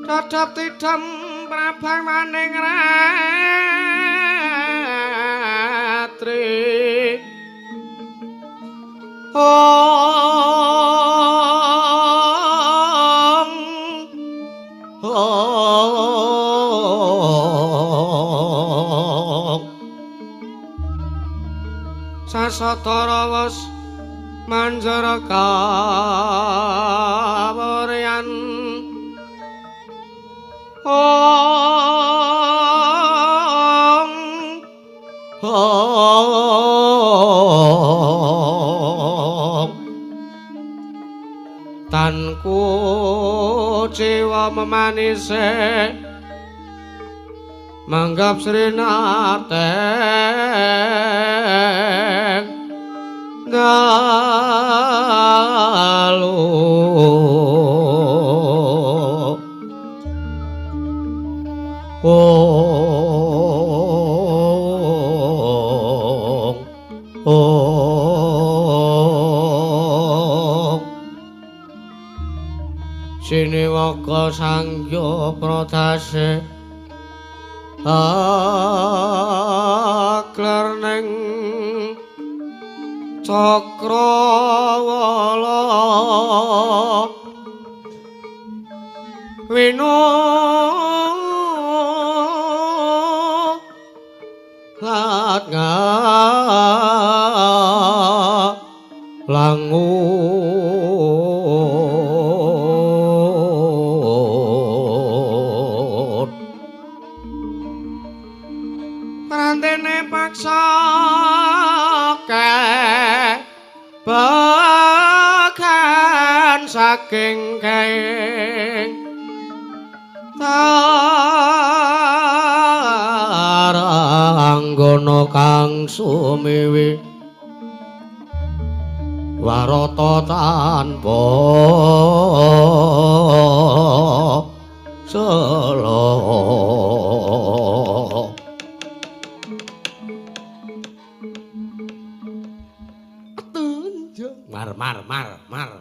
Dadap tidam prabang maning ratri Sasatara wis manjara kawuryan tanku jiwa memanise manggap srinarteng dalu Siniwaka sangya pradase aklerning Cakrawala winu latga langu prantene paksa bagan saking kaing taranggana kang sumiwi warata tanpa sela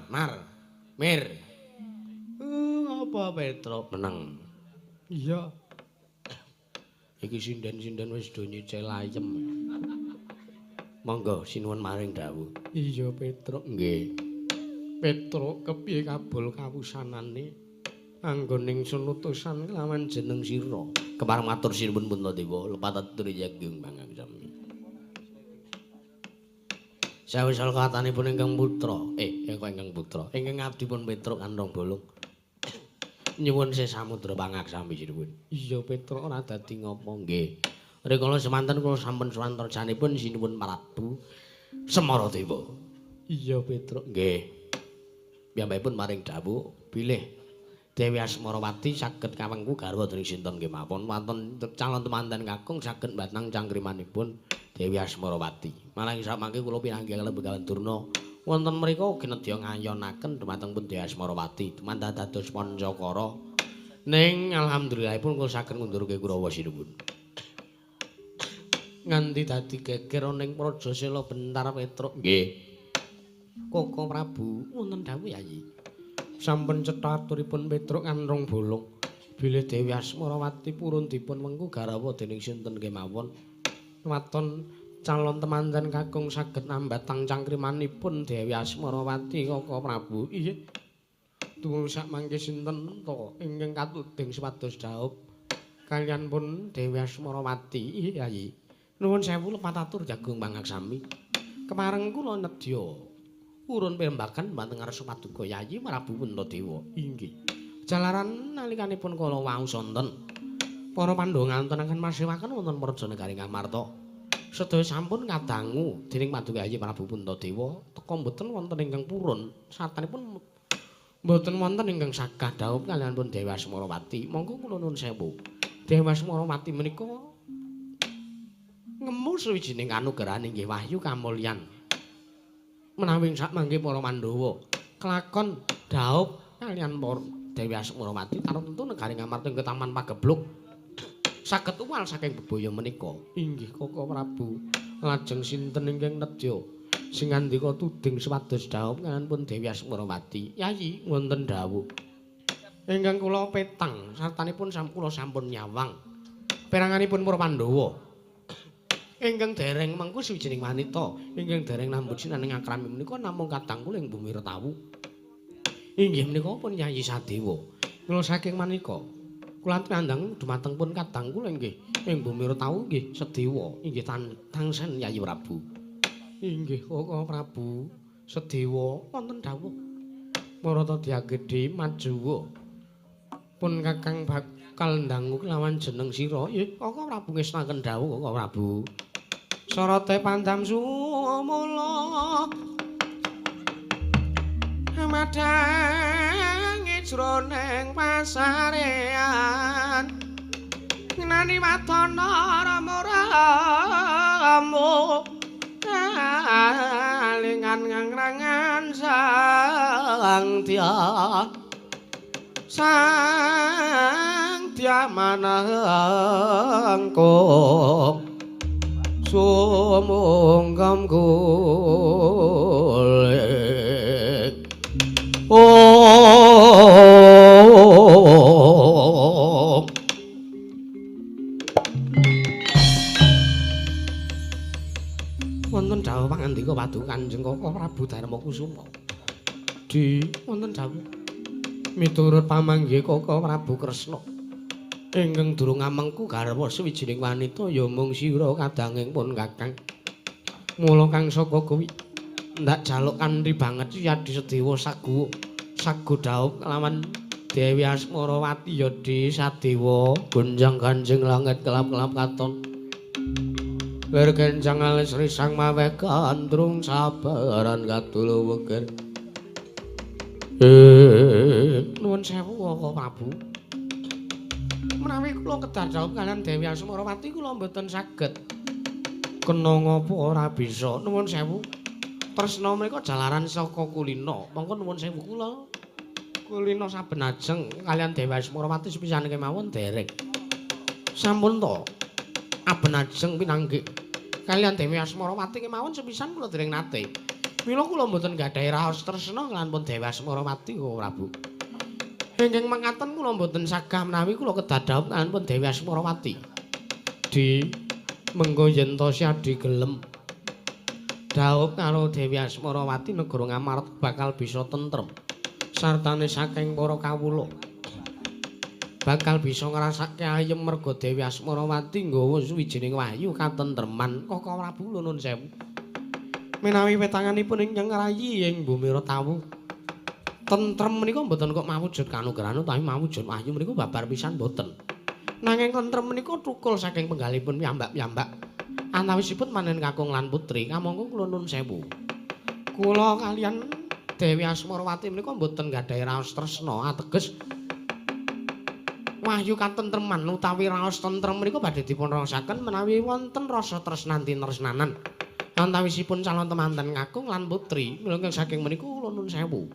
mar mir apa Petro meneng iya iki sinden-sinden wis do nyicil ayem monggo sinuwun maring dawuh iya Petro nggih Petro kepiye kabul kawusanane anggoning sunutusan lawan jeneng sira kemar matur sinuwun Puntadewa lepat atur yagung mangang sami Sawisal katanipun ingkang putra. Kok ingkang putra. Ingkang abdipun Petruk Kandhong Bolong. Nyuwun sesamudra pangaksami sinuwun. Iya Petruk ora dadi ngopo nggih. Rikala semanten kula sampun suwantarjanipun sinuwun Prabu Semaradewa. Iya Petruk nggih. Piyambakipun maring dawuh bilih Dewi Asmarawati saged kawengku garwa dening sinten nggih mawon wonten calon temanten kakung saged mbatang cangkrimanipun Dewi Asmarawati. Malang samangke kula pinanggih kalih Begawan Durna wonten mriku ugi nedya ngayonaken dumateng pun Dewi Asmarawati dumateng dados Pancakara. Ning alhamdulillahipun kula saged ngundurke Kurawa sinuwun. Nganti dadi geger ning Praja Sela bentar Petruk. Nggih. Koko Prabu wonten dawuh Yayi. Sampun cetha aturipun Petruk Kandhong Bolong bilih Dewi Asmarawati purun dipun wengku garwa dening sinten kemawon waton calon temanten kakung saged nambatang cangkrimanipun Dewi Asmarawati Koko Prabu. Iya. Tuwuh sak mangke sinten to ingkang katuding supados dhaup kaliyan pun Dewi Asmarawati. Iya Yayi. Nuwun sewu lepat atur jagung pangaksami. Kemareng kula nedya urun pirembagan manteng ngarsa paduka Yayi Prabu Puntadewa. Inggih. Jalaran nalikanipun kala wau sonten para Pandhawa ngantonaken masewaken wonten Praja Negari Ngamarta. Sedaya sampun kadangu dening paduka Yayi Prabu Puntadewa teka mboten wonten ingkang purun sartanipun mboten wonten ingkang sagah dhaup kaliyan pun Dewi Asmarawati. Monggo kula nuwun sewu. Dewi Asmarawati menika ngemu sawijining kanugrahan inggih wahyu kamulyan. Menawi sak mangke para Pandhawa kelakon dhaup kaliyan para Dewi Asmarawati tartemtu negari Ngamarta ing Taman Pagebluk saged uwal saking bebaya menika. Inggih Koko Prabu. Lajeng sinten ingkang nedya sing ngandika tuding supados dhaup kaliyan pun Dewi Asmarawati. Yayi wonten dawuh ingkang kula petang sartanipun kula sampun nyawang peranganipun para Pandhawa. Ingkang dereng mengku sawijining wanita ingkang dereng nambut sinaning akrami menika namung kadang kula ing bumi Retawu. Inggih menika pun Yayi Sadewa. Kula saking manika kula kandhang dumateng pun kadang kula nggih ing bumi Retawu nggih Sedewa inggih tangsen Yayi Prabu. Inggih Koko Prabu Sedewa wonten dawuh Marata Dyagedhe Majuwa pun Kakang bakal ndangu kelawan jeneng sira. Nggih Koko Prabu ngesnaken dawuh Koko Prabu. Sorote pandam sumula madangi jroning pasarean nani watana ramu kalingan ngangrangan sang dia manangkung sumunggam golek wonten dawuh pangandika paduka Kanjeng Koko Prabu Darmakusuma. Di wonten dawuh miturut pamanggih Koko Prabu Kresna ingkang durung amengku garwa sawijining wanita ya mung sira kadanging pun Kakang. Mula kang saka kuwi ndak jaluk kanthi banget Yadi Sedewa sagu dhaup kelawan Dewi Asmarawati ya Di Sadewa gonjang ganjing langit kelap-kelap katon. Lir kenjang alis risang maweh kandrung sabaran katul weger. Nuwun sewu Koko Prabu. Menawi kula kedah dhaup kaliyan Dewi Asmarawati kula mboten saged kena ngapa ora bisa. Nuwun sewu. Tresna menika jalaran saka kulina. Monggo nuwun sewu kula kulina saben ajeng kaliyan Dewi Asmarawati sepisan kemawon dereng. Sampun to. Aben ajeng pinanggih kaliyan Dewi Asmarawati kemawon sepisan kula dereng nate. Mila kula mboten gadhahi raos tresna kaliyan pun Dewi Asmarawati Koko Prabu. Ingkang mangkaten kula mboten sagah menawi kula kedah dhaup kaliyan pun Dewi Asmarawati. Di mengko yen to Syadi gelem dhaup karo Dewi Asmarawati negara Ngamarta bakal bisa tentrem. Sartane saking para kawula bakal bisa ngrasake ayem merga Dewi Asmarawati nggawa suwijining wahyu katentreman. Koko Prabu nuwun sewu. Menawi wetanganipun ingkang rayi ing bumi Rotawu. Tentrem menika mboten kok mawujud kanugrahan utawi mawujud wahyu menika babar pisan mboten. Nanging tentrem menika tukul saking penggalipun piyambak-piyambak. Antawisipun manen kakung lan putri, kamangka kula nuwun sewu. Kula kaliyan Dewi Asmarawati menika mboten gadhahi raos tresna ateges wahyu katentreman utawi raos tentrem menika badhe dipun raosaken menawi wonten rasa tresnan-tresnanan. Antawisipun calon temanten kakung lan putri, mila saking menika kula nuwun sewu.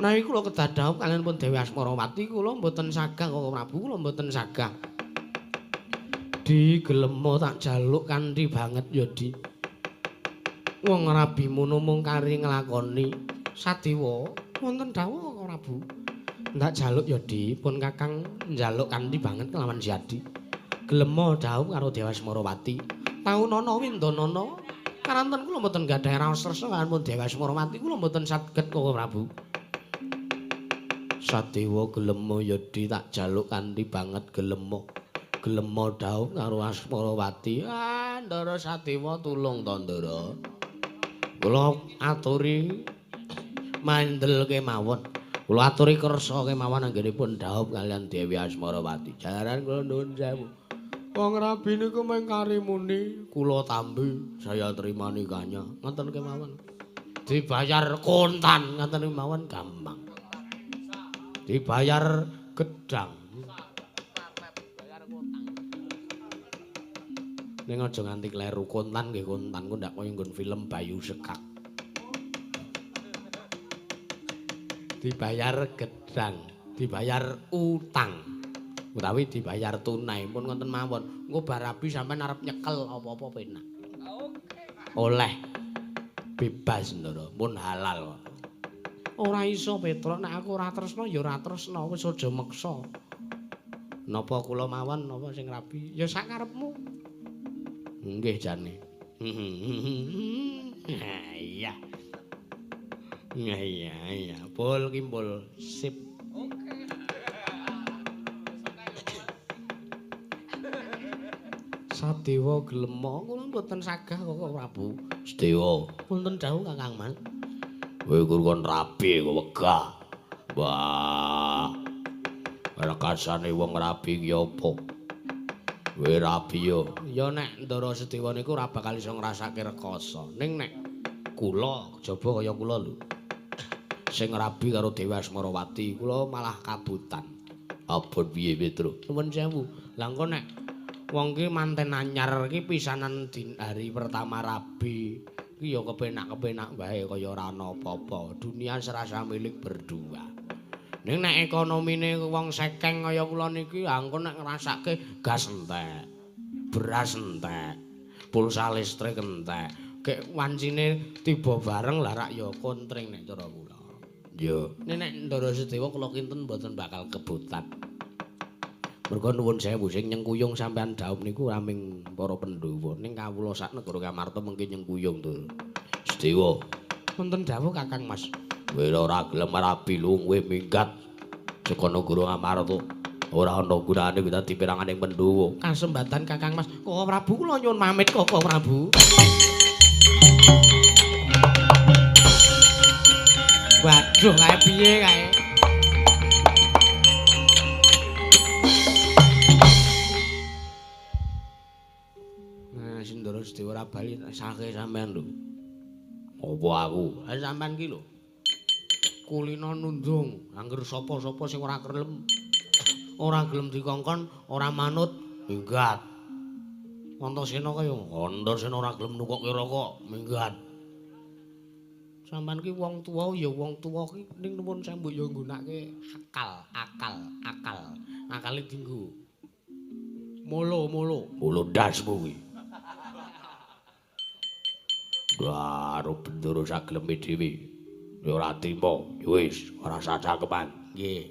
Menawi kula kedadhawuh kaliyan pun Dewi Asmarawati kula mboten sagah Kakang Prabu, kula mboten sagah. Di gelemo tak jaluk kanthi banget ya Di. Wong rabi mono mung kari nglakoni sadewa wonten dawuh Kakang Prabu. Ndak jaluk ya Di, pun Kakang njaluk kanthi banget kelawan Siadi. Gelemo dawuh karo Dewi Asmarawati. Taunana windanana karanten kula mboten gadhahi raos tresna kaliyan pun Dewi Asmarawati, kula mboten saged Kakang Prabu. Sadewa gelemo ya Di tak jaluk kanthi banget gelemo. Gelemo dawuh karo Asmarawati, Ndara Sadewa tulung to Ndara. Kula aturi mandhel kemawon. Kula aturi kersa kemawon anggenipun dawuh kaliyan Dewi Asmarawati. Jalaran kula nuwun sewu. Wong rabi niku mung kari muni kula tambi saya trimani kanya. Ngoten kemawon. Dibayar kontan ngoten kemawon gampang. Dibayar gedang. Ning aja nganti kleru kontan nggih kontan ku ndak kaya nggon film Bayu Sekak. Dibayar gedang, dibayar utang. Utawi dibayar tunai pun ngoten mawon. Engko barabi sampean arep nyekel apa-apa penak. Oleh bebas Ndara, pun halal. Ora iso Petruk, nek aku ora tresna ya ora tresna, wis aja meksa. Napa kula mawon napa sing rabi? Ya sak karepmu. Nggih jane. Iya. Iya. Pol kimpul sip. Oke. Sadewa gelemo kula mboten sagah kok Prabu. Sadewa, wonten dawuh Kakang Mas. Kowe kon rabi kok wegah. Wah. Rekasane wong rabi ki apa? Kowe rabi yo. Ya nek Ndara Sedewa niku ora bakal iso ngrasake rekoso. Ning nek kula kejaba kaya kula lho. Sing rabi karo Dewi Asmarawati, kula malah kabutan. Abot piye Petruk? Nuwun sewu. Lah engko nek wong ki manten anyar ki pisanan hari pertama rabi. Ki ya kepenak-kepenak wae kaya ora ana apa-apa. Dunia serasa milik berdua. Ning nek ekonomine wong sekeng kaya kula niki, engko nek ngrasake gas entek, beras entek, pulsa listrik entek. Kek wancine tiba bareng lah rak ya kontring nek cara kula. Yo, nek Ndara Sedewa kula kinten mboten bakal kebutan. Mergo nuwun sewu sing nyengkuyung sampean dawuh niku aming para Pandhawa. Ning kawula sak negara Kamarta mengki nyengkuyung to. Sedewa. Wonten dawuh Kakang Mas. Kowe ora gelem rabi luwe minggat saka negara Kamarta. Ora ana gunane kuwi dadi piranganing Pandhawa. Kasembatan Kakang Mas. Kakang Prabu kula nyuwun pamit Kakang Prabu. Waduh kae piye kae? Nah, Sindoro Sedewa ora bali sake sampean lho. Apa aku? Ha sampean ki lho. Kulino nundung, angger sapa-sapa sing ora gelem dikongkon, ora manut, minggat. Antasena kaya Antasena ora gelem nukokke rokok, minggat. Sampeyan ki wong tuwa ya wong tuwa ki ning nuwun sewu ya nggunakake akal. Akale dienggo. Molo ndasmu kuwi. Karo bendoro sageleme dhewe. Ya ora trima, ya wis ora sacakepan. Nggih.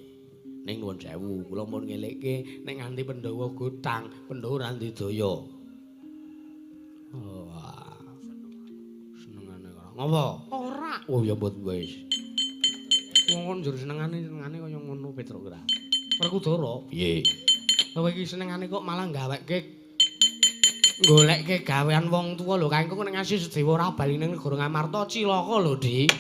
Ning nuwun sewu, kula mun ngelekke nek nganti Pandhawa gotang, Pandhawa ora ndedaya. Wah. Senengane karo. Ngapa? Ora. Oh ya mbot wis. Wong njur senengane kaya ngono Petruk ora. Werkudara. Piye? Kowe iki senengane kok malah gawekke Goleke gawean wong tuwa lho kanggo ning ngasih Sedewa ora bali ning negara Ngamarta cilaka lho, Dik.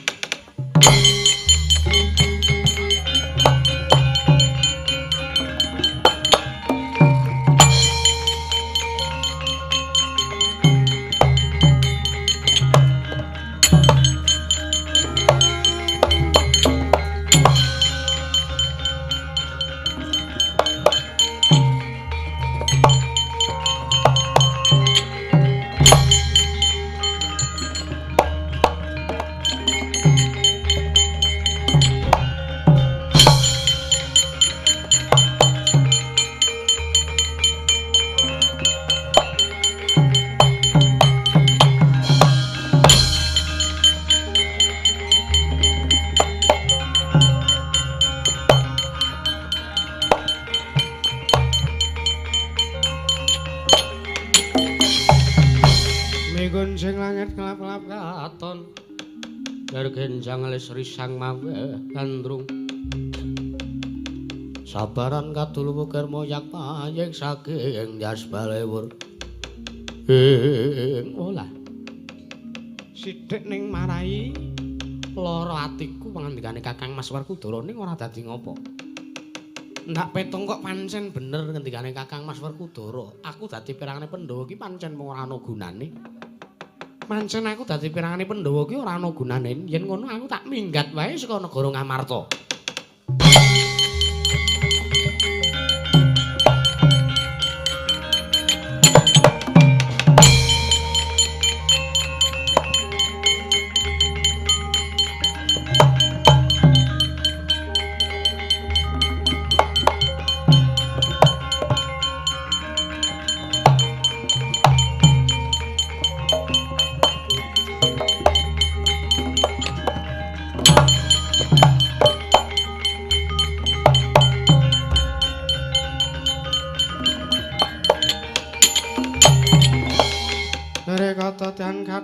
Genjang lesri sang mawe gandrung sabaran kadulmu kermo yak payeng saking jas balewur olah sithik ning marai lara atiku pangandikane Kakang Mas Werkudara ning ora dadi ngopo ndak petong kok pancen bener ngendikane Kakang Mas Werkudara aku dadi pirangane Pandhawa ki pancen ora ana gunane Pancen aku dadi pirangane Pandhawa ki ora ana gunane. Yen ngono aku tak minggat wae saka negara Ngamarta.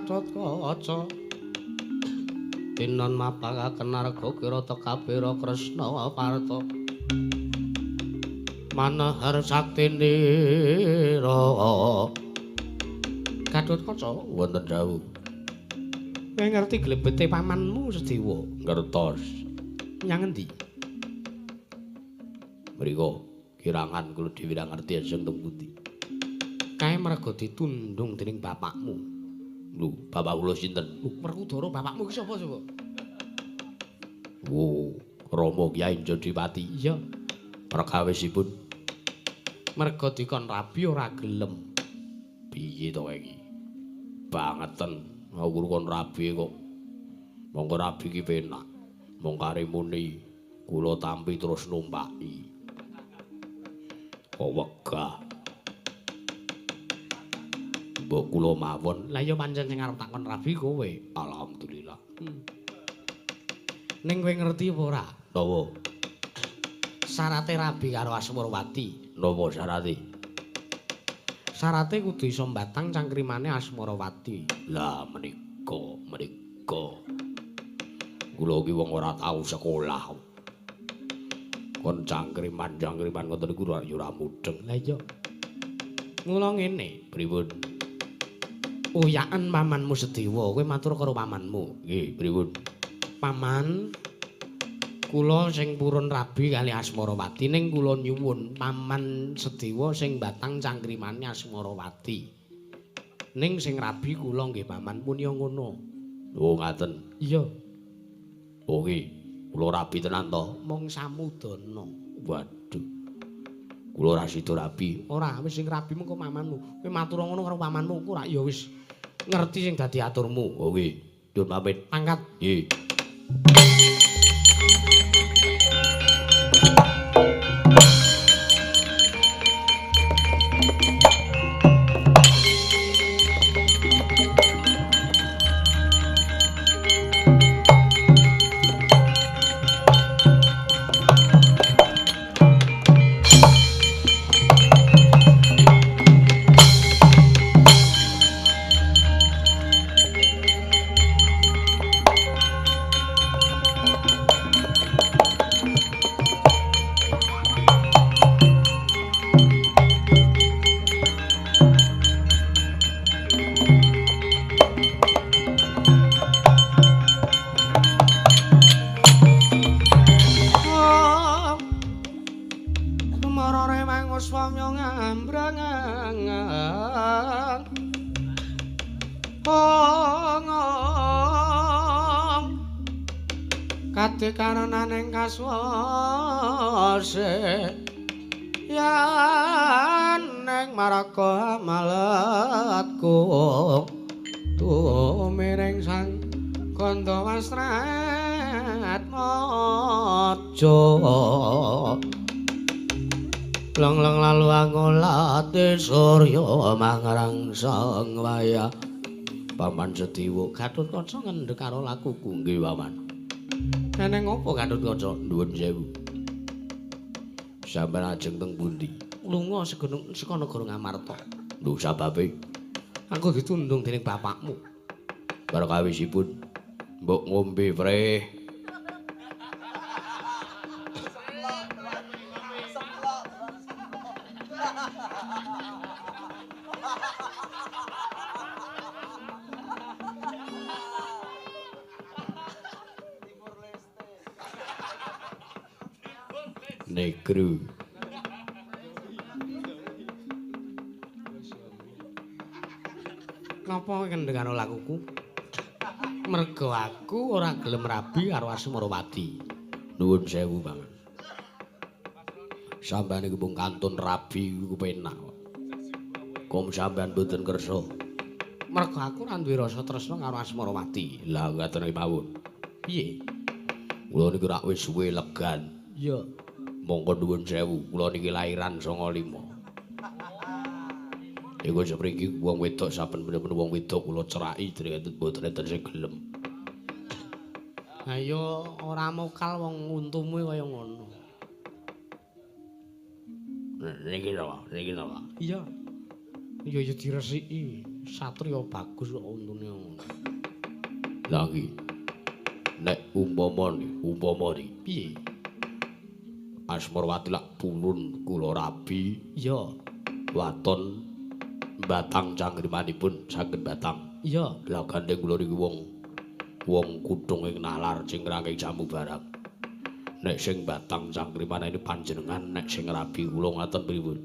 Kaca tinon mapakaken narga kirata kapira Kresna Parta manahar saktinira Gatotkaca wonten dawuh kowe ngerti glebete pamanmu Sedewa ngertos nyang endi mriku kirangan kula dhewe ra ngerti ajeng teng pundi kae merga ditundung dening bapakmu lho, bapak kula sinten? Werkudara bapakmu ki sapa coba? Oh, Rama Kyai Jodipati. Iya. Perkawisipun merga dikon rabi ora gelem. Piye to iki? Bangeten aku kon rabi kok. Monggo rabi ki penak. Mong karimuni kula tampi terus numpaki. Kok wegah. Mbok kula mawon. Lah ya pancen sing arep takon rabi kowe. Alhamdulillah. Ning kowe ngerti apa ora? Napa? Syarate rabi karo Asmarawati. Napa syarate? Syarate kudu iso mbatang cangkrimane Asmarawati. Lah menika. Kula ki wong ora tau sekolah. Kon cangkriman ngoten niku ora mudeng. Lah iya. Mula ngene, pripun? Uyaken pamanmu Sedewa, kowe matur karo pamanmu. Nggih, pripun? Paman, kula sing purun rabi kali Asmarawati ning kula nyuwun paman Sedewa sing batang cangkrimane Asmarawati. Ning sing rabi kula nggih paman pun ya ngono. Oh, ngaten. Iya. Oh, nggih. Kula rabi tenan to. Mong samudana. Waduh. Kula ora sida rabi. Ora, wis sing rabi mengko pamanmu. Kowe matur ngono karo pamanmu, ora ya wis ngerti sing dadi aturmu. Oh nggih. Nyuwun pamit. Angkat. Nggih. swamya ngambrang kate karenaning kaswase yen ning maraka malatku tumiring sang kandha wasrat maja lang-lang lalu angolate surya mangrangsang wayah Paman Sediwa Gatotkaca ngendhek karo lakuku nggih Paman. Neneng apa Gatotkaca? Nuwun sewu. Sampeyan ajeng teng pundi? Lunga saka negara Ngamarta. Lho sababe? Aku ditundung dening bapakmu. Bar kawisipun mbok ngombe preh. Negro. Napa kendeng karo lakuku? Merga aku ora gelem rabi karo Asmarawati. Nuwun sewu, Bang. Sampeyan iku mung kantun rabi iku penak. Kom sampeyan mboten kersa. Merga aku ora duwe rasa tresna karo Asmarawati. Lah ngaten mawon. Piye? Kula niku rak wis suwe legan. Iya. Monggo nuwun sewu, kula niki lairan 95. Iku sapriki wong wedok saben bener-bener wong wedok kula ceraki dereng mboten enten sing gelem. Ayo ora mokal wong untumu kaya ngono. Niki napa? Iya. Iya ya diresiki. Satriya bagus kok untune ngono. Lah iki nek umpama piye? Asmarawati lak purun kula rabi, iya. Waton batang cangkrimanipun saged batang. Iya. Lah gandeng kula niki wong kuthung ing nalar sing ngrangkeng jamu barang. Nek sing batang cangkriman ini panjenengan, nek sing rabi kula ngaten pripun?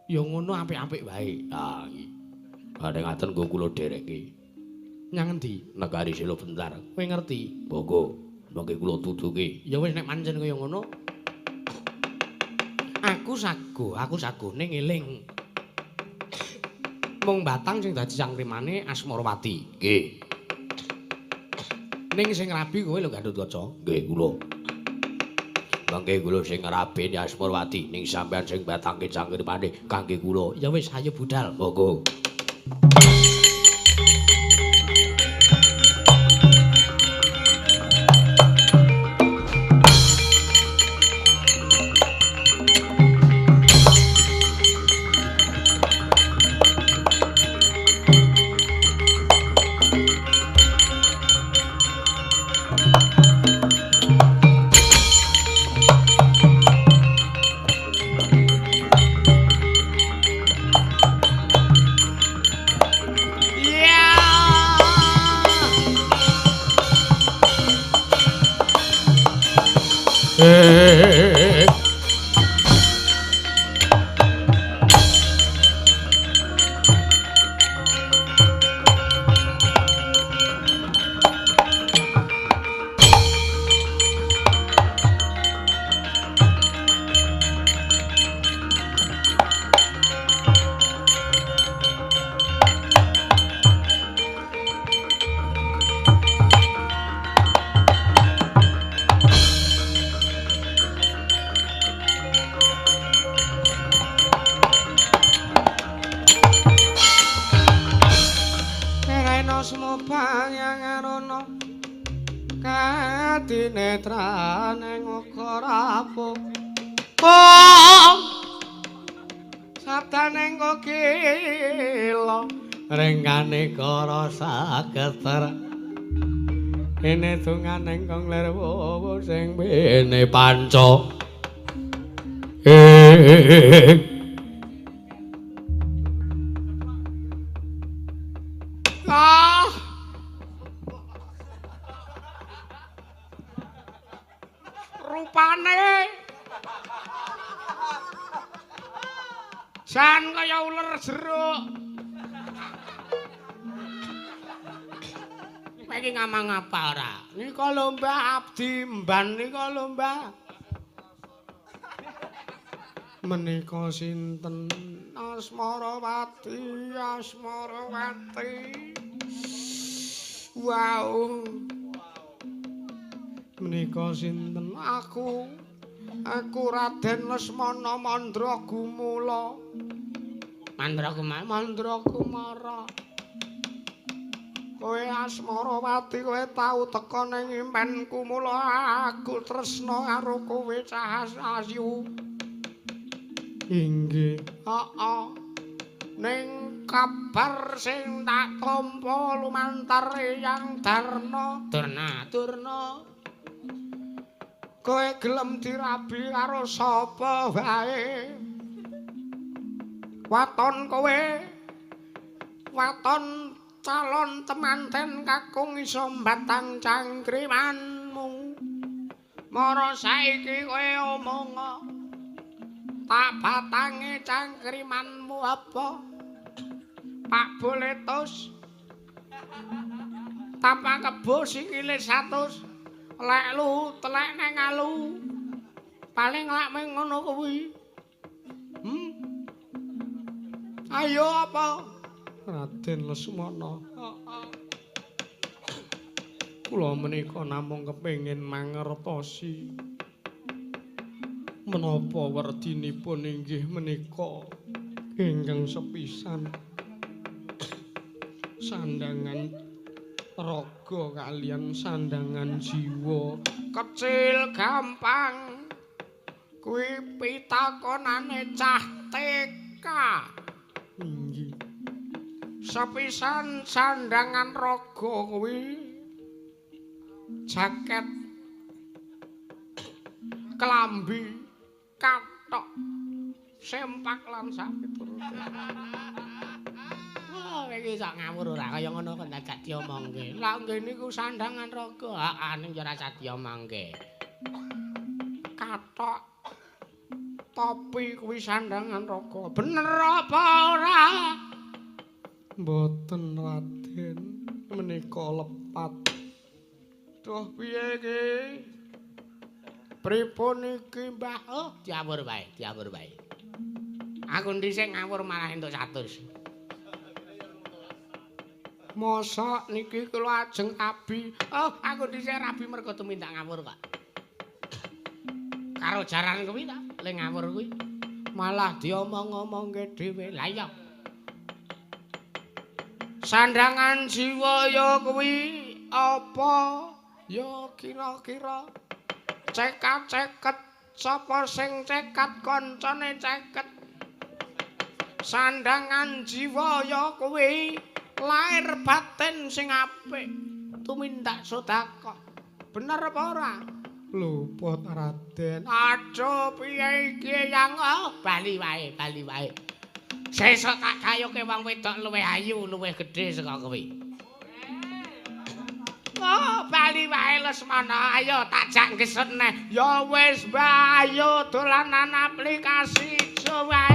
Ya ngono apik-apik wae. Ah iki. Badhe ngaten nggo kula dereke. Nyang endi? Negari Selo Bentar. Kowe ngerti? Monggo, mangke kula tuduke. Ya wis nek pancen kaya ngono. Aku sago ning eling. Mung batang sing dadi cangkrimane Asmarawati. Nggih. Ning sing rabi kowe lho Gatotkaca. Nggih kula. Mangke kula sing ngrabeni Asmarawati ning sampean sing batangke cangkrimane kangge kula. Ya wis ayo budal. Monggo. Netrane ngokarapo sabdane kokila rengane kara sageter ene tungane kang ler wowo sing bene panca rupane Jan kaya uler jeruk. Kowe iki ngamang apa ora? Nika lho Mbah Abdi Mban nika lho Mbah. Menika sinten? Asmarawati, Asmarawati. Wow. Menika sinten? Aku Raden Lesmana Mandragumala. Mandragumara. Kowe Asmarawati kowe tau teka ning impenku mula aku tresna karo kowe Cahayu. Inggih, heeh. Ning kabar sing tak tampa lumantar Eyang Darna. Kowe gelem dirabi karo sapa wae. Waton kowe. Waton calon temanten kakung iso mbatang cangkrimanmu. Mara saiki kowe omong tak batange cangkrimanmu apa? Pak Boletus. Tanpa kebo sikile 100. Lek lu telek nang alu. Paling lak meng ngono kuwi. Ayo apa? Raden Lesmana. Kula menika namung kepengin mangertosi menapa werdinipun inggih menika ingkang sepisan sandangan raga kalian sandangan jiwa kecil gampang kuwi pitakonane cah TK. Inggih. Sepisan sandangan raga kuwi jaket kelambi kathok sempak lan sapiturute. Oh, iki sak ngawur ora kaya ngono kok dadak diomongke. Lah nggih niku sandangan raga, heeh ning ora usah diomongke. Kathok topi kuwi sandangan raga. Bener apa ora? Mboten Raden, menika lepat. Duh piye iki? Pripun iki, Mbah? Oh, diawur wae. Aku dhisik ngawur malah entuk 100. Mosok niki kula ajeng rabi. Oh, aku dhisik rabi mergo tumindak ngawur kok. Karo jaran kuwi ta, le ngawur kuwi. Malah diomong-omongke dhewe. Lah iya. Sandangan jiwa ya kuwi apa? Ya kira-kira cekat-ceket sapa sing cekat koncone ceket. Sandangan jiwa ya kuwi lair batin sing apik tumindak sedekah. Bener apa ora? Luput Raden. Aduh piye iki yang bali wae. Sesuk tak kayuke wong wedok luwih ayu, luwih gedhe saka kowe. Oh, bali wae Lesmana. Ayo tak jak ngesut neh. Ya wis, Mbah, ayo dolanan aplikasi ijo wae.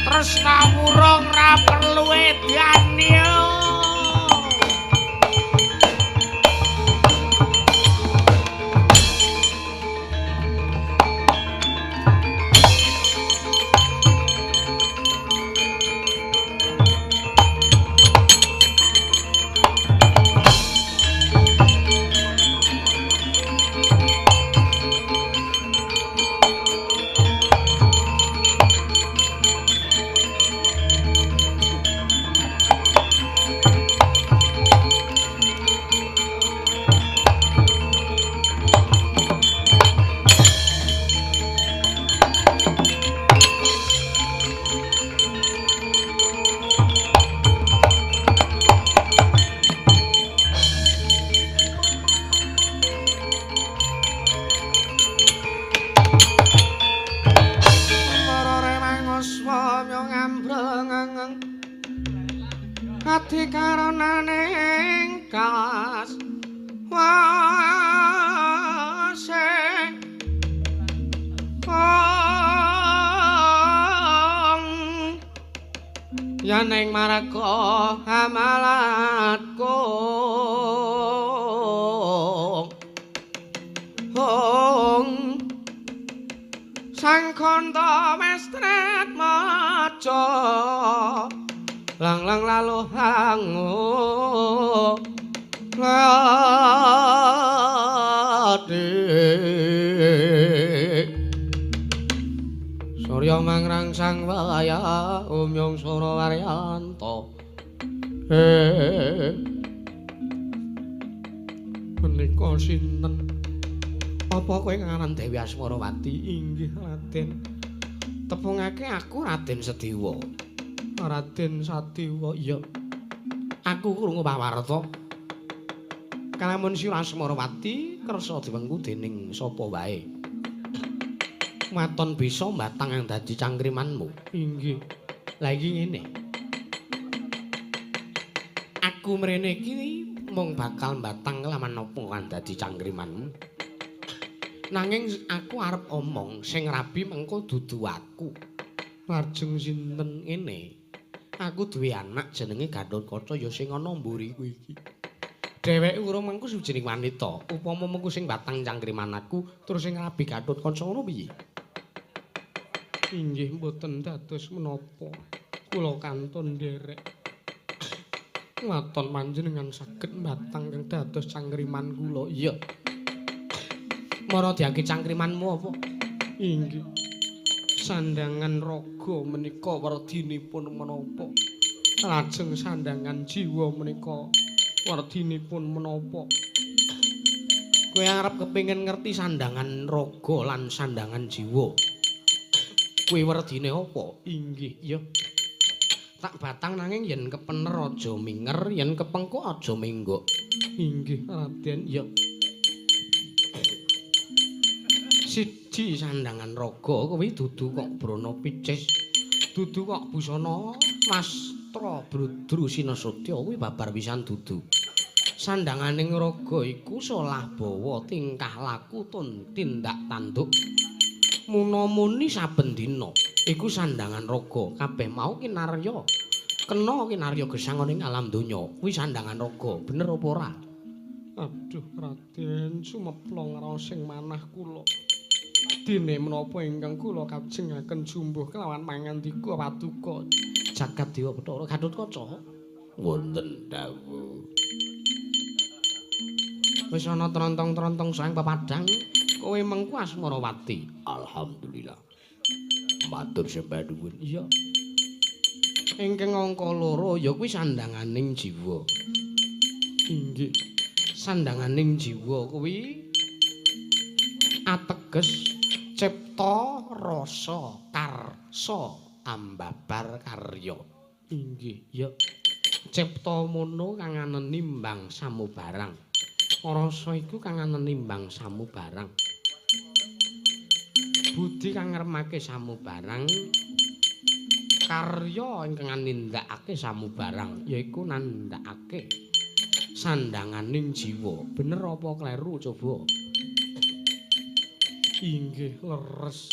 Tresna wurung ra perlu edan yo. Ati karonane kas wase yen ing marga amalatku sang kanta mestret maca lang lang lalu hangu Surya mangrangsang waya umyong sura waryanto menika sinten apa kowe ngaran Dewi Asmarawati inggih Raden tepungake aku Raden Sediwa Raden Sadiwa iya aku krungu pawarta kalamun sira Asmarawati kersa diwengku dening sapa wae waton bisa mbatang yang dadi cangkrimanmu inggih la iki ngene aku mrene iki mung bakal mbatang laman apa kan dadi cangkrimanmu nanging aku arep omong sing rabi mengko dudu aku lajeng sinten ngene aku duwe anak jenenge Gatotkaca ya sing ana mburiku iki dheweke urung mengko sujining wanita upama mengko sing batang cangkriman aku terus sing rabi Gatotkaca ngono piye inggih mboten dados menapa kula kantun nderek waton panjenengan saged batang kang dados cangkriman kula iya mara diake cangkrimanmu apa inggih sandangan raga menika werdinipun menapa lajeng sandangan jiwa menika werdinipun menapa kowe arep kepengin ngerti sandangan raga lan sandangan jiwa kowe werdine apa inggih ya tak batang nanging yen kepener aja minger yen kepengko aja menggok inggih Raden ya siji sandangan raga kowe dudu kok brana picis dudu kok busana wastra brudru sinasutya kuwi babar pisan dudu sandanganing raga iku solah bawa tingkah laku tun tindak tanduk munamuni saben dina iku sandangan raga kabeh mau kinarya kena kinarya gesang ning alam donya kuwi sandangan raga bener apa ora aduh Raden sumeplong raos sing manah kula dene menapa ingkang kula kajengaken jumbuh kelawan mangandika paduka jagat dewa Bathara Gatotkaca wonten dawuh wis ana trontong-trontong saeng pepadang kowe mengku Asmarawati alhamdulillah matur sembah nuwun iya ingkang angka 2 ya kuwi sandanganing jiwa inggih sandanganing jiwa kuwi ateges cipta rasa karsa ambabar karya inggih ya cipta mono kang anenimbang samubarang rasa iku kang anenimbang samubarang budi kang ngremake samubarang karya ingkang nindakake samubarang yaiku nandhakake sandanganing jiwa bener apa kleru coba inggih leres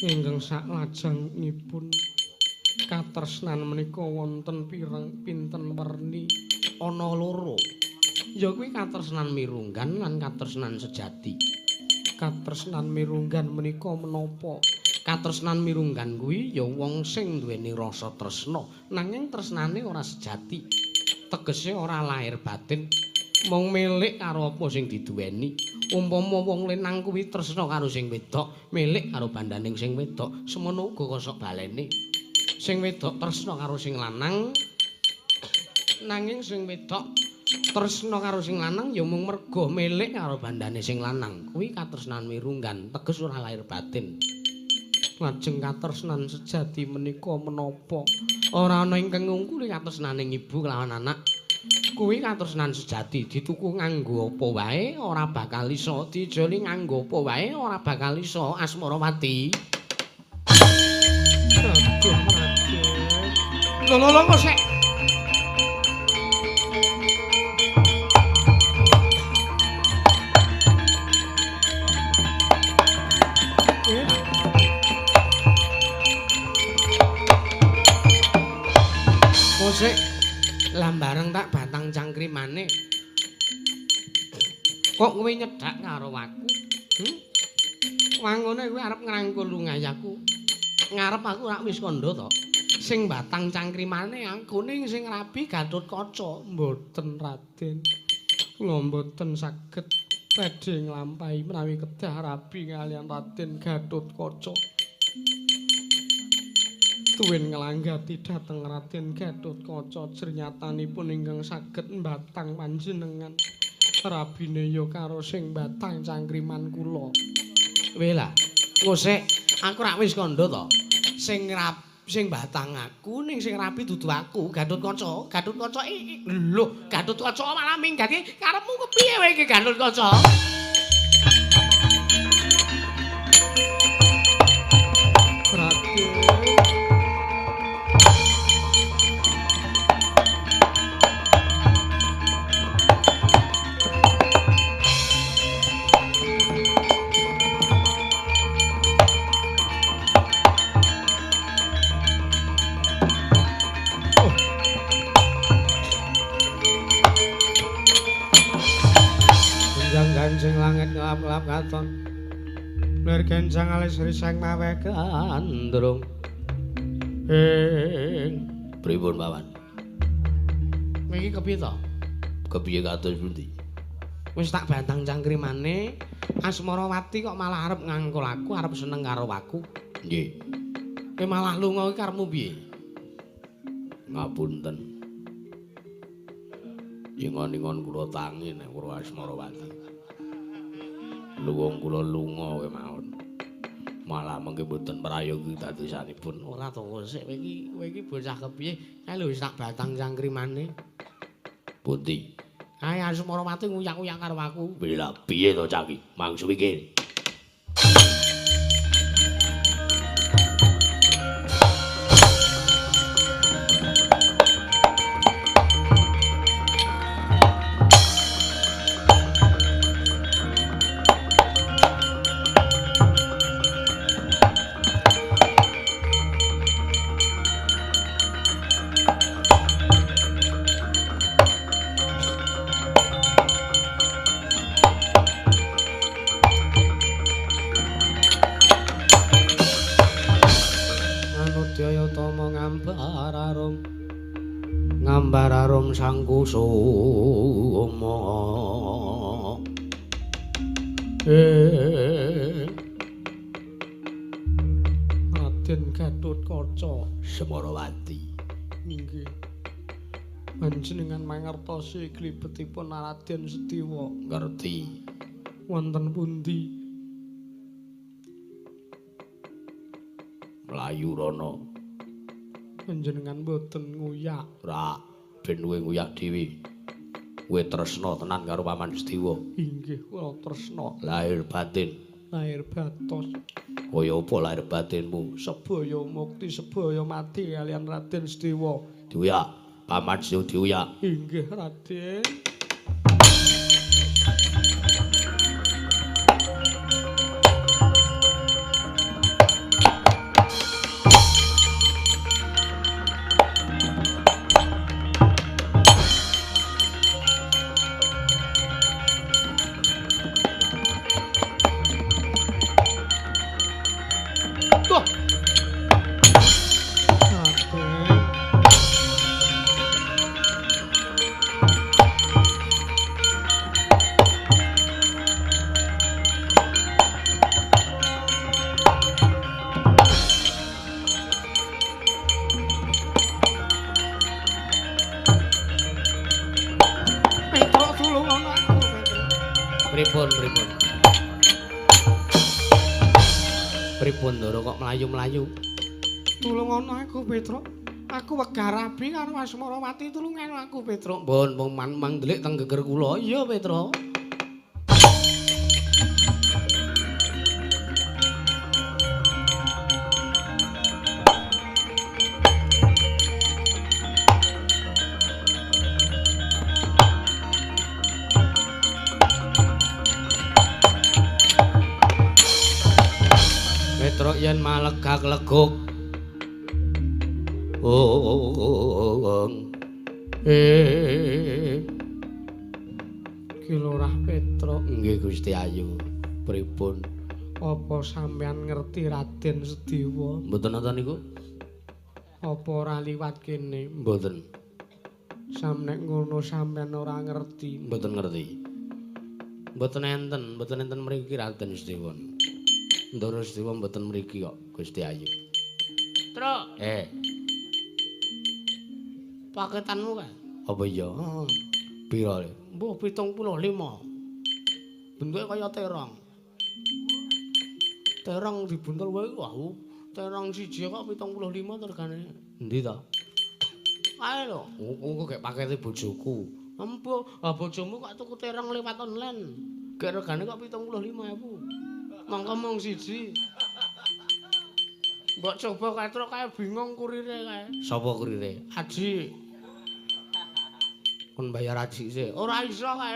ingkang saklajengipun katresnan menika wonten pirang pinten werni ana 2 ya kuwi katresnan mirunggan lan katresnan sejati katresnan mirunggan menika menapa katresnan mirunggan kuwi ya wong sing duweni rasa tresna nanging tresnane ora sejati tegese ora lahir batin mung milik karo apa sing diduweni umpama wong lenang kuwi tresna karo sing wedok milik karo bandaning sing wedok semono uga kosok balene sing wedok tresna karo sing lanang nanging sing wedok tresna karo sing lanang ya mung merga milik karo bandane sing lanang kuwi katresnan mirunggan teges ora lahir batin lajeng katresnan sejati menika menapa ora ana ingkang ngungkuli katresnaning ibu kelawan anak kuwi katresnan sejati dituku nganggo apa wae ora bakal iso dijoli nganggo apa wae ora bakal iso Asmarawati aduh Raden lho kok sik Ngosik lah bareng tak batang cangkrimane. Kok kowe nyedak karo aku? Wangone kowe arep ngrangkul lungayaku. Ngarep aku rak wis kandha to. Sing batang cangkrimane aku ning sing rabi Gatotkaca. Mboten Raden. Kula mboten saged badhe nglampahi menawi kedah rabi kaliyan Raden Gatotkaca. Tuwin nglanggati dhateng Raden Gatotkaca jernyatanipun ingkang saged mbatang panjenengan. Rabine ya karo sing batang cangkriman kula. Wela, ngosek aku rak wis kandha to. Sing batang aku ning sing rapi dudu aku, Gatotkaca. Gatotkaca lho, Gatotkaca malah minggati karepmu kepiye wae iki Gatotkaca? Sing langit ngelap-ngelap katon lir gencang alis risang mawe gandrung pripun pawan iki kepiye to kepiye kados pundi wis tak bantang cangkrimane Asmarawati kok malah arep ngangkul aku arep seneng karo aku nggih kowe malah lunga iki karepmu piye ngapunten ingon-ingon kula tangi nek karo Asmarawati luwung kula lunga kowe mawon. Malah mengke mboten prayogi dadosanipun. Ora to sik kowe iki bocah kepiye? Kae lho wis tak batang cangkrimane. Pundi? Kae Asmarawati nguyak-uyak karo aku. Lah piye to cah iki? Mangsu iki. Ngambararum sang kusuma Raden Gatotkaca Semarawati nggih panjenengan mangertosi glibetipun Raden Setiwa ngerti wonten pundi Melayu rono panjenengan boten nguyak. Ora, ben kowe nguyak dhewe. Kowe tresna tenan karo Paman Setiwa. Inggih, kula tresna. Lahir batin. Lahir batos. Kaya apa lahir batinmu? Sebaya mukti, sebaya mati kaliyan Raden Setiwa. Diuyak, Paman Setiwa diuyak. Inggih, Raden. Pripun Ndara kok mlayu-mlayu? Tulungono aku, Petruk. Aku wegah rabi karo Asmarawati tulungan aku, Petruk. Mbon mung mandelik teng geger kula. Iya, Petruk. Petruk yen malegak leguk Ki Lurah Petruk. Nggih Gusti Ayu. Pripun? Apa sampeyan ngerti Raden Sedewa? Mboten nonton niku. Apa ora liwat kene? Mboten. Samnek ngono sampeyan ora ngerti. Mboten ngerti. Mboten enten mriki Raden Sedewa. Ndoro Sedewa mboten mriki kok Gusti Ayu. Truk. Paketanmu kae. Apa iya? Heeh. Pira le? Mbuh 75. Bentuke kaya terong. Terong dibuntel wae wah. Terong siji kok 75 regane. Endi to? Ae lho, engko gek pakete bojoku. Empuh, bojomu kok tuku terong lewat online. Gek regane kok 75.000. Mangko mung siji. Mbok coba katruk kae bingung kurire kae. Sapa kurire? Aji. Kon bayar aji sih. Ora iso kae.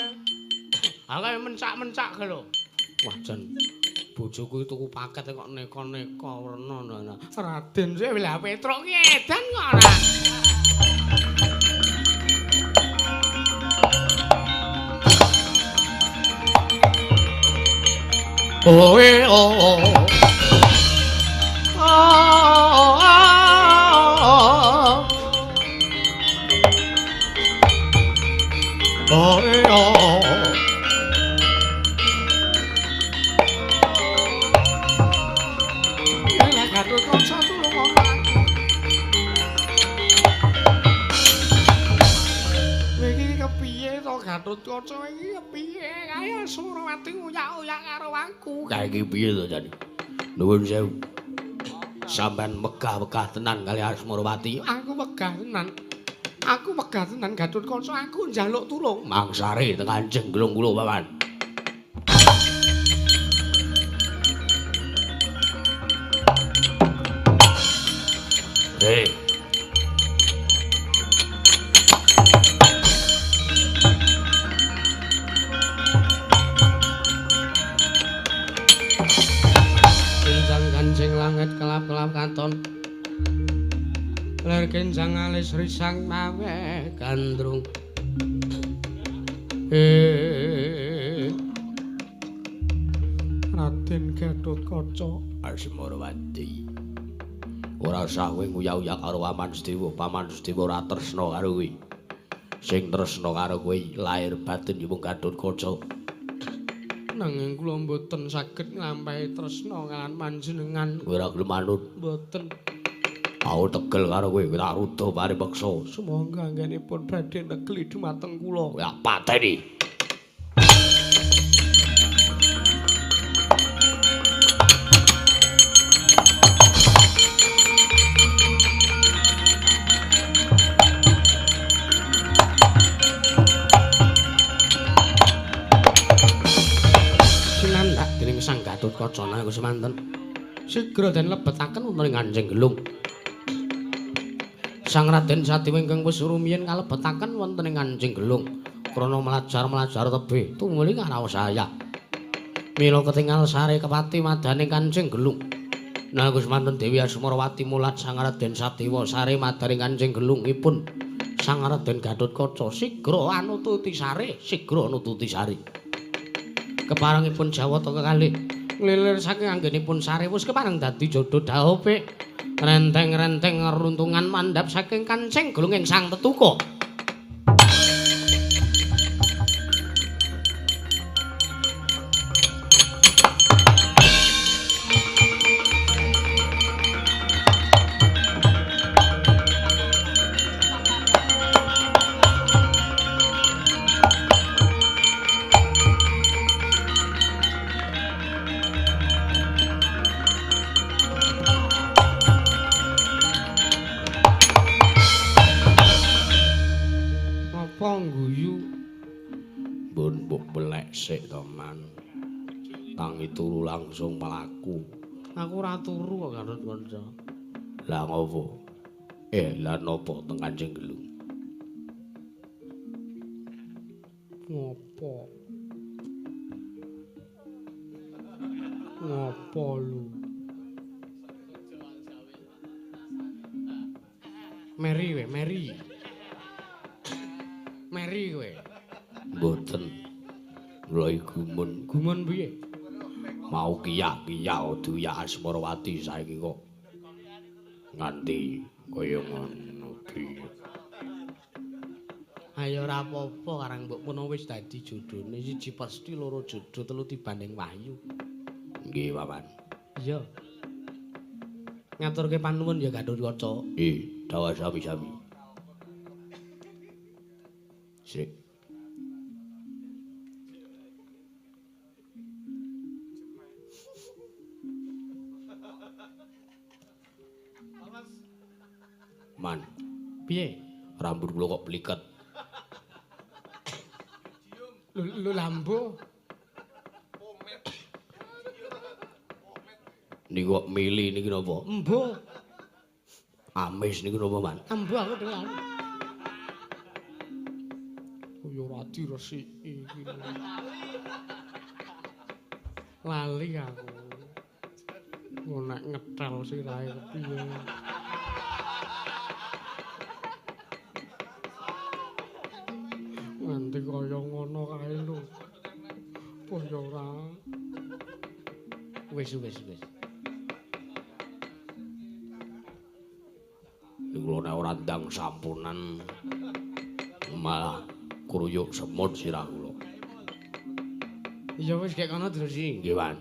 Ha kae mencak-mencak ge lho. Wah jan bojoku tuku paket kok neko-neko werna. Raden sih lha Petruk ki edan kok ora. Oh oh. Gatotkaca iki piye kae Surawati uyak-uyak karo aku. Kae iki piye to Jan? Nuwun sewu. Sampeyan megah-megah tenan kali Asmarawati. Aku megah tenan. Aku megah tenan Gatotkaca, aku njaluk tulung. Mangsare teng Kanjeng Glung kula Paman. Kanjeng langit kelap-kelap katon ler kenjang alis risang mawe gandrung Raden Gatotkaca Asmarawati ora usah kowe nguyak-uyak karo Paman Sedewa ora tresna karo kowe sing tresna karo kowe lahir batin mung Gatotkaca nanging kula mboten saged nglampahi tresna kaliyan panjenengan. Kowe ora gelem manut. Mboten. Aku tegel karo kowe tak ruda paripeksa. Sumangga anggenipun badhe negli dhumateng kula. Ya pateni. Sang Gatotkaca niku semanten sigra den lebetaken wonten ing Kanjeng Gelung. Sang Raden Sadewa ingkang wis rumiyin kalebetaken wonten ing Kanjeng Gelung krana melajar tebih tumuli karaos saya. Mila ketingal sare kepati madane Kanjeng Gelung. Nah Gus manten Dewi Asmarawati mulat Sang Raden Sadewa sare madane Kanjeng Gelungipun Sang Raden Gatotkaca sigra anututi sare. Keparengipun Jawata kekalih nglilir saking anggenipun sare wis kepareng dadi jodho dhaope renteng-renteng runtungan mandhap saking Kanjeng Gelung ing Sang Tetuka. Sik to Man. Tangi turu langsung mlaku. Aku ora turu kok Gatotkaca. Lah ngopo? Lah napa teng Kanjeng Gelung? Ngopo? Ngopo lu? Meri. ngeri kowe. Mboten. Kula gumun. Gumun piye? Mau kiyak-kiyak Duya Asmarawati saiki kok nganti kaya ngono piye. Ayo ora apa-apa karang mbok puno wis dadi jodhone siji Pesti, loro Jodho, telu Tibanding Wahyu. Nggih, Paman. Iya. Ngaturke panuwun ya Gatotkaca. Nggih, dawa sami-sami. Sik. Man, Piye? rambut kula kok pliket. Lho lambo. Niku kok mili niki napa? Embuh. Amis niku napa, Man? Embuh aku dengar. Kaya ora diresiki iki. Lali aku. Ngono nek ngetel sirahe piye. Nganti kaya ngono kae lho. Kaya ora. Wis. Kula nek ora ndang sampunan malah kruyuk semut sirah kula. Ya wis gek kono Dresi. Nggih, Man.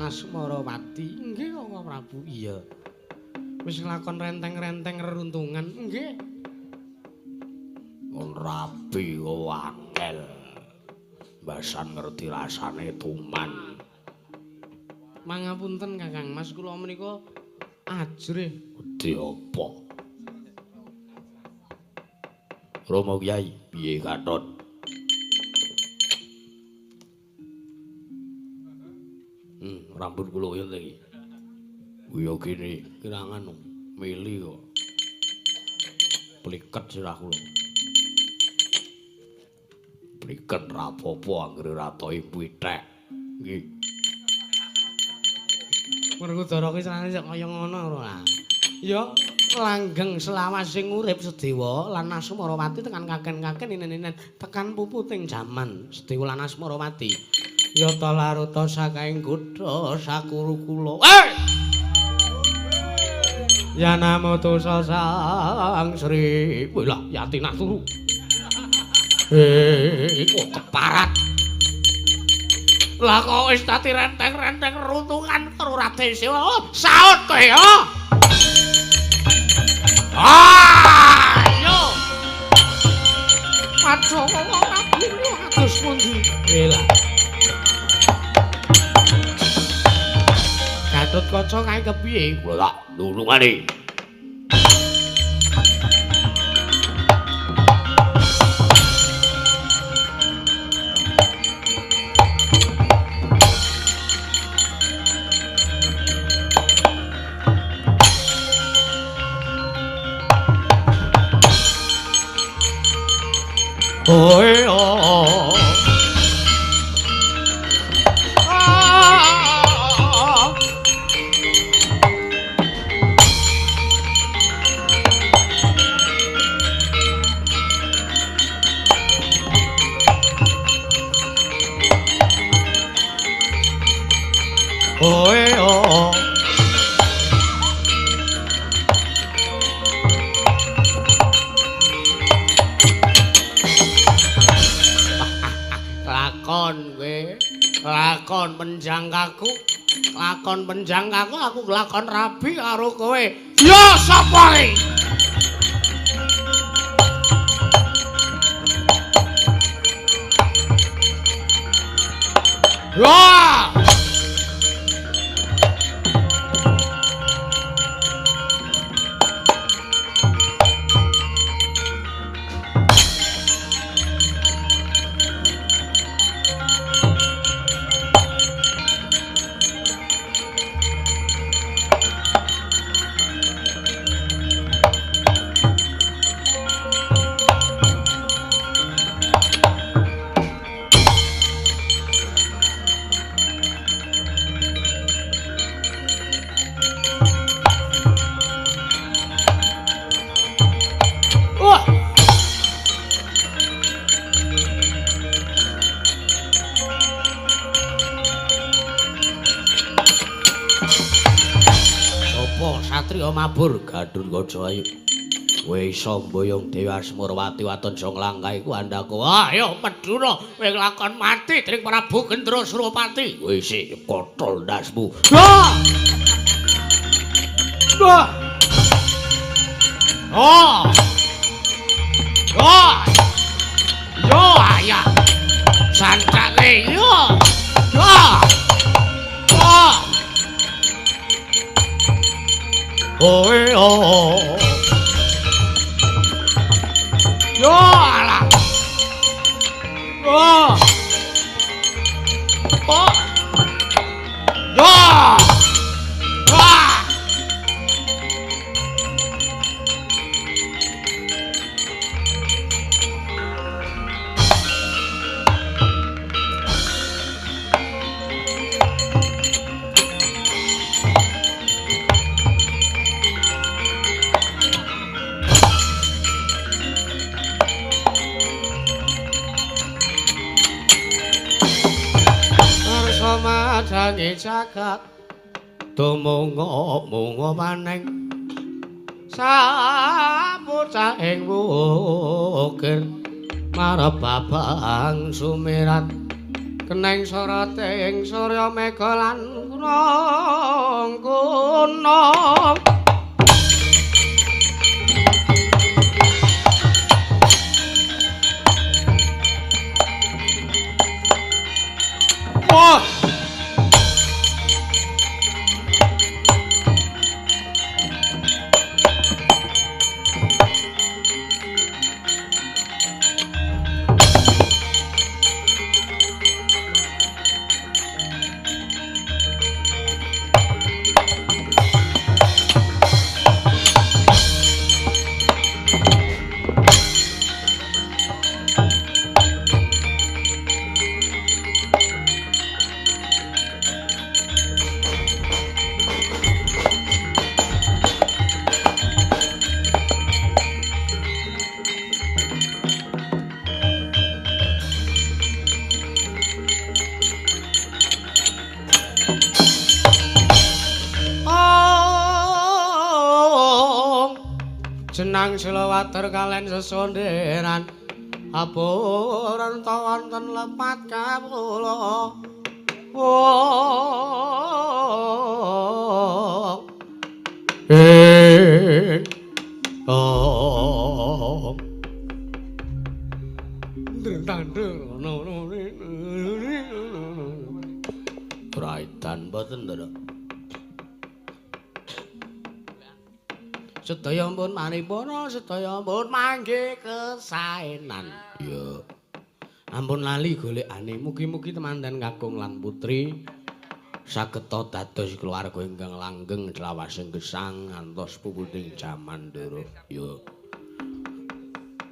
Asmarawati. Nggih Kakang Prabu. Iya. Wis nglakon renteng-renteng reruntungan. Nggih. Mun rabi kok angel. Mbasan ngerti rasane tuman. Mangapunten Kakang Mas, kula menika ajrih. Gedhe apa? Rama Kyai, piye Gatot? Rambut kula kaya iki. Kuwi kene kirangan mili kok. Pliket sirah kula. Pliket ra apa-apa anggere ratoke pithek. Nggih. Werkudara ki senane kaya ngono ora. Ya langgeng selawasing urip Sedewa lan Asmarawati tekan kaken-kaken inen-inen tekan puputing jaman Sedewa lan Asmarawati. Ya ta laruta sakaing kutha Sakurukula. Ya namo tosa sang Sri. Lah Yatinah turu. Kok keparat. Lah kok wis dadi renteng-renteng runtungan karo Raden Sewa. Saut kowe ya. Ayo. Aja kok ora guru kados pundi. Lah Gatotkaca kae kepiye? Kula tak nulungane. Oi oh. Oi oh. Lakon penjangkaku aku lakon rabi karo kowe. Ya sapa iki? Wah! apa satriya mabur Gatotkaca ayu. Kowe iso mboyong Dewi Asmarawati waton sing langkah iku andaku. Ayo Madura kowe lakon mati dening Prabu Gendra Suropati. Kowe sik kothol ndasmu. Wah! Wah! Oh! Oh! Yo ayah. Sancake yo. Wah! Wah! Oh. Yo alah. Oh. Oh. Yo. Wah. Madangi jagat tumunga paning sabocah ing wukir marep babang sumirat keneng soroting surya mega lan gunung Wah! Jenang Silawater kalen sesondheran apuran ta wonten lepat kawula Raitan boten ndara sedaya pun manipura sedaya pun mangke kesaenan ya ampun lali golekane mugi-mugi temanten kakung lan putri sageta dados keluarga ingkang langgeng slawasing gesang ngantos puputing jaman ndara ya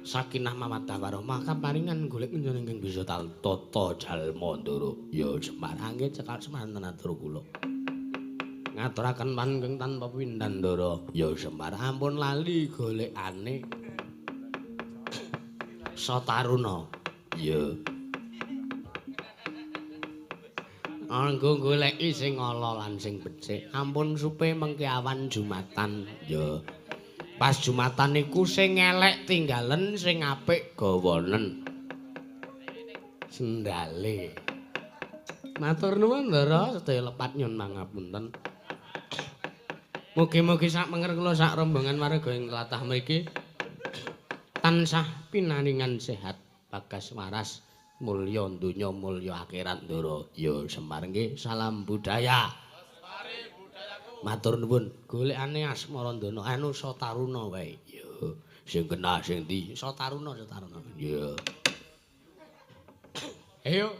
sakinah mawaddah warahmah kaparingan golek menjen ingkang bisa tata jalma ndara ya Sembarangge cekal semanten atur kula ngaturaken panggeng tanpa pindhan ndara ya Semar ampun lali golekane Sataruna ya anggo goleki sing ala lan sing becik ampun supe mengke awan Jumatan ya pas Jumatan niku sing elek tinggalen sing apik gawanen sendale matur nuwun ndara sedaya lepat nyun mangapunten. Mugi-mugi sak menger kula sak rombongan warga ing tlatah mriki tansah pinaringan sehat bagas waras mulya donya mulya akhirat ndara ya Semar nggih salam budaya. Matur nuwun golekane Asmarandana anu Sataruna wae ya sing genah sing ndi Sataruna ya. Ayo